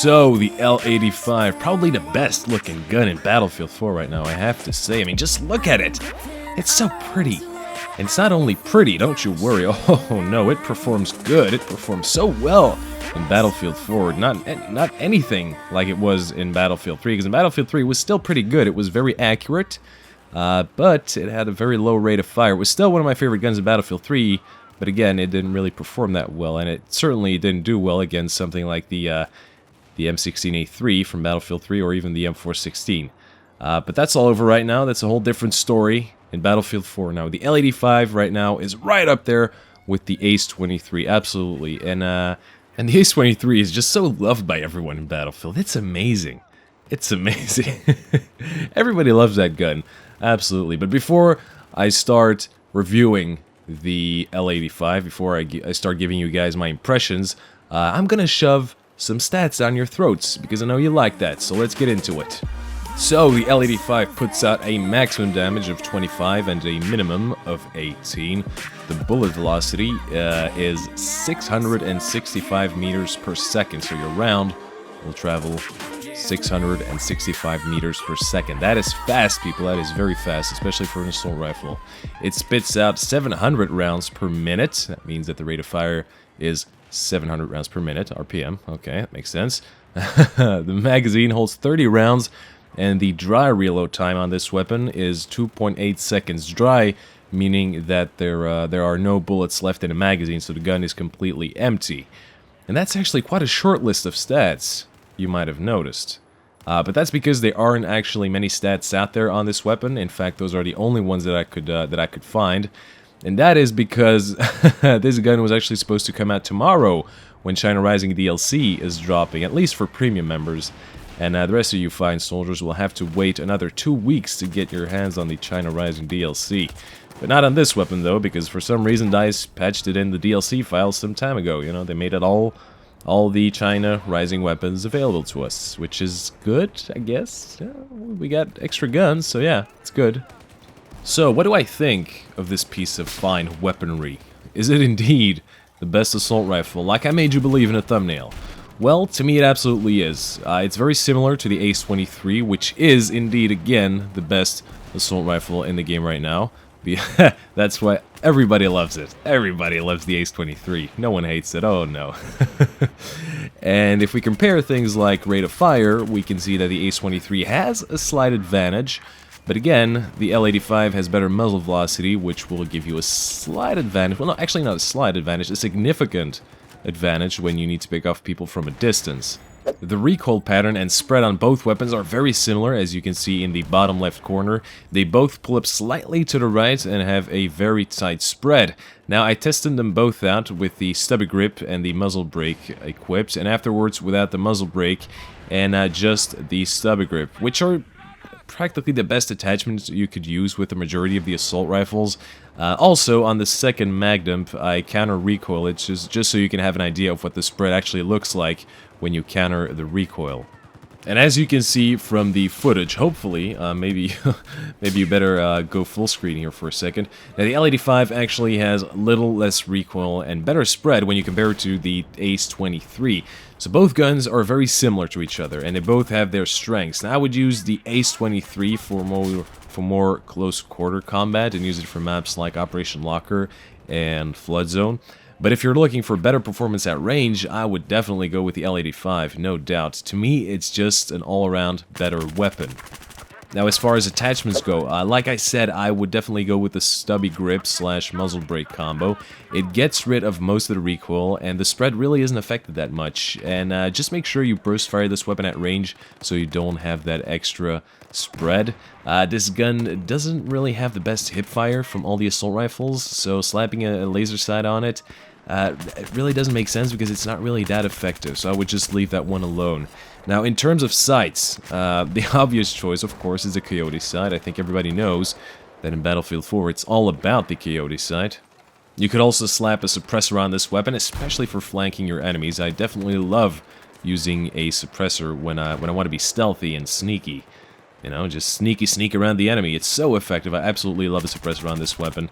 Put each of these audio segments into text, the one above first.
So, the L85, probably the best looking gun in Battlefield 4 right now, I have to say. I mean, just look at it. It's so pretty. And it's not only pretty, don't you worry. Oh no, it performs good. It performs so well in Battlefield 4. Not anything like it was in Battlefield 3, because in Battlefield 3 it was still pretty good. It was very accurate, but it had a very low rate of fire. It was still one of my favorite guns in Battlefield 3, but again, it didn't really perform that well, and it certainly didn't do well against something like the M16A3 from Battlefield 3, or even the M416. But that's all over right now. That's a whole different story in Battlefield 4 now. The L85 right now is right up there with the Ace-23, absolutely. And the Ace-23 is just so loved by everyone in Battlefield. It's amazing. It's amazing. Everybody loves that gun, absolutely. But before I start reviewing the L85, before I start giving you guys my impressions, I'm gonna shove some stats down your throats, because I know you like that, so let's get into it. So, the L85 puts out a maximum damage of 25 and a minimum of 18. The bullet velocity is 665 meters per second, so your round will travel 665 meters per second. That is fast, people. That is very fast, especially for an assault rifle. It spits out 700 rounds per minute. That means that the rate of fire is 700 rounds per minute, RPM. Okay, that makes sense. The magazine holds 30 rounds, and the dry reload time on this weapon is 2.8 seconds. Dry, meaning that there are no bullets left in the magazine, so the gun is completely empty. And that's actually quite a short list of stats, you might have noticed. But that's because there aren't actually many stats out there on this weapon. In fact, those are the only ones that I could find. And that is because this gun was actually supposed to come out tomorrow when China Rising DLC is dropping, at least for premium members. And the rest of you fine soldiers will have to wait another 2 weeks to get your hands on the China Rising DLC. But not on this weapon, though, because for some reason DICE patched it in the DLC files some time ago. You know, they made it all the China Rising weapons available to us, which is good, I guess. Yeah, we got extra guns, so yeah, it's good. So, what do I think of this piece of fine weaponry? Is it indeed the best assault rifle, like I made you believe in a thumbnail? Well, to me it absolutely is. It's very similar to the Ace-23, which is indeed, again, the best assault rifle in the game right now. That's why everybody loves it. Everybody loves the Ace-23. No one hates it. Oh no. And if we compare things like rate of fire, we can see that the Ace-23 has a slight advantage. But again, the L85 has better muzzle velocity, which will give you a slight advantage. Well, no, actually not a slight advantage, a significant advantage when you need to pick off people from a distance. The recoil pattern and spread on both weapons are very similar, as you can see in the bottom left corner. They both pull up slightly to the right and have a very tight spread. Now, I tested them both out with the stubby grip and the muzzle brake equipped, and afterwards without the muzzle brake and just the stubby grip, which are practically the best attachments you could use with the majority of the assault rifles. Also, on the second mag dump, I counter recoil it just so you can have an idea of what the spread actually looks like when you counter the recoil. And as you can see from the footage, hopefully, maybe you better go full screen here for a second. Now, the L85 actually has little less recoil and better spread when you compare it to the Ace-23. So both guns are very similar to each other, and they both have their strengths. Now, I would use the Ace-23 for more close quarter combat and use it for maps like Operation Locker and Flood Zone. But if you're looking for better performance at range, I would definitely go with the L85, no doubt. To me, it's just an all-around better weapon. Now, as far as attachments go, like I said, I would definitely go with the stubby grip / muzzle brake combo. It gets rid of most of the recoil, and the spread really isn't affected that much. And just make sure you burst fire this weapon at range so you don't have that extra spread. This gun doesn't really have the best hip fire from all the assault rifles, so slapping a laser sight on it, it really doesn't make sense because it's not really that effective, so I would just leave that one alone. Now, in terms of sights, the obvious choice, of course, is the Coyote sight. I think everybody knows that in Battlefield 4 it's all about the Coyote sight. You could also slap a suppressor on this weapon, especially for flanking your enemies. I definitely love using a suppressor when I want to be stealthy and sneaky. You know, just sneak around the enemy. It's so effective. I absolutely love a suppressor on this weapon.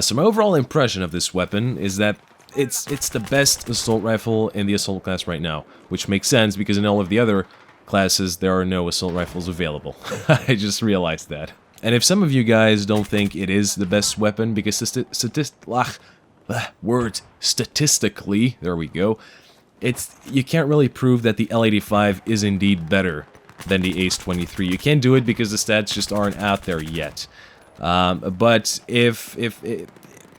So my overall impression of this weapon is that it's the best assault rifle in the assault class right now, which makes sense because in all of the other classes there are no assault rifles available. I just realized that. And if some of you guys don't think it is the best weapon because statistically, there we go, you can't really prove that the L85 is indeed better than the Ace-23. You can't do it because the stats just aren't out there yet. But if the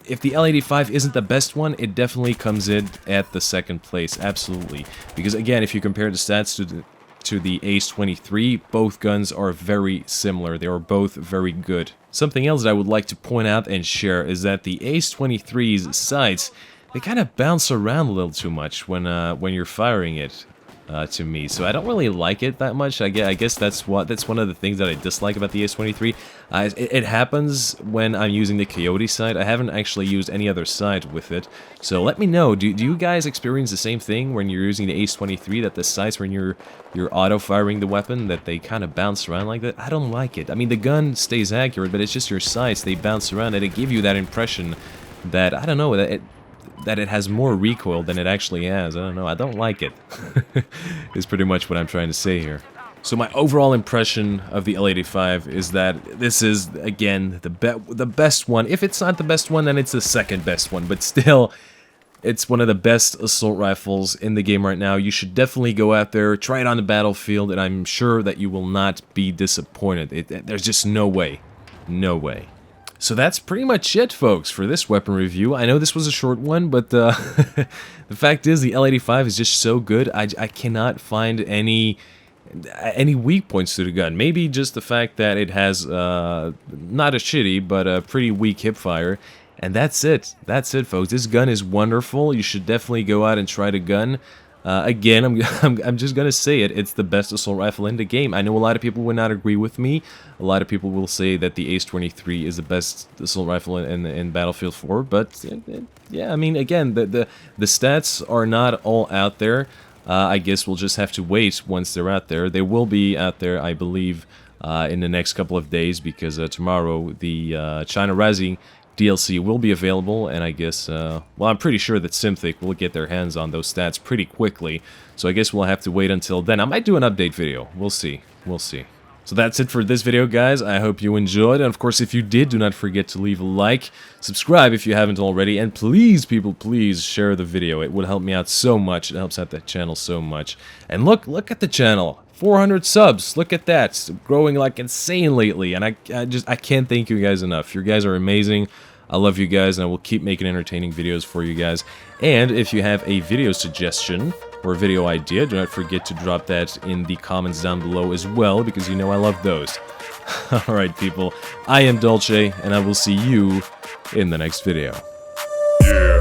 L85 isn't the best one, it definitely comes in at the second place, absolutely. Because again, if you compare the stats to the Ace-23, both guns are very similar. They are both very good. Something else that I would like to point out and share is that the Ace-23's sights, they kind of bounce around a little too much when you're firing it. To me, so I don't really like it that much. I guess that's one of the things that I dislike about the Ace-23. It happens when I'm using the Coyote sight. I haven't actually used any other sight with it, so let me know. Do you guys experience the same thing when you're using the Ace-23, that the sights when you're auto-firing the weapon, that they kind of bounce around like that? I don't like it. I mean, the gun stays accurate, but it's just your sights, they bounce around, and they give you that impression that, I don't know, that it has more recoil than it actually has. I don't know, I don't like it. Is pretty much what I'm trying to say here. So my overall impression of the L85 is that this is, again, the best one. If it's not the best one, then it's the second best one, but still, it's one of the best assault rifles in the game right now. You should definitely go out there, try it on the battlefield, and I'm sure that you will not be disappointed. There's just no way. No way. So that's pretty much it, folks, for this weapon review. I know this was a short one, but the fact is the L85 is just so good. I cannot find any weak points to the gun. Maybe just the fact that it has not a shitty, but a pretty weak hipfire. And that's it. That's it, folks. This gun is wonderful. You should definitely go out and try the gun. Again, I'm just gonna say it. It's the best assault rifle in the game. I know a lot of people would not agree with me. A lot of people will say that the Ace-23 is the best assault rifle in Battlefield 4. But yeah, I mean, again, the stats are not all out there. I guess we'll just have to wait once they're out there. They will be out there, I believe, in the next couple of days because tomorrow the China Rising DLC will be available, and I guess, well, I'm pretty sure that Synthic will get their hands on those stats pretty quickly, so I guess we'll have to wait until then. I might do an update video. We'll see. We'll see. So that's it for this video, guys. I hope you enjoyed, and of course, if you did, do not forget to leave a like, subscribe if you haven't already, and please, people, please share the video. It would help me out so much. It helps out the channel so much. And look at the channel. 400 subs, look at that. It's growing like insane lately, and I can't thank you guys enough. You guys are amazing. I love you guys, and I will keep making entertaining videos for you guys. And if you have a video suggestion or a video idea, do not forget to drop that in the comments down below as well, because you know I love those. Alright, people, I am Dolce, and I will see you in the next video. Yeah.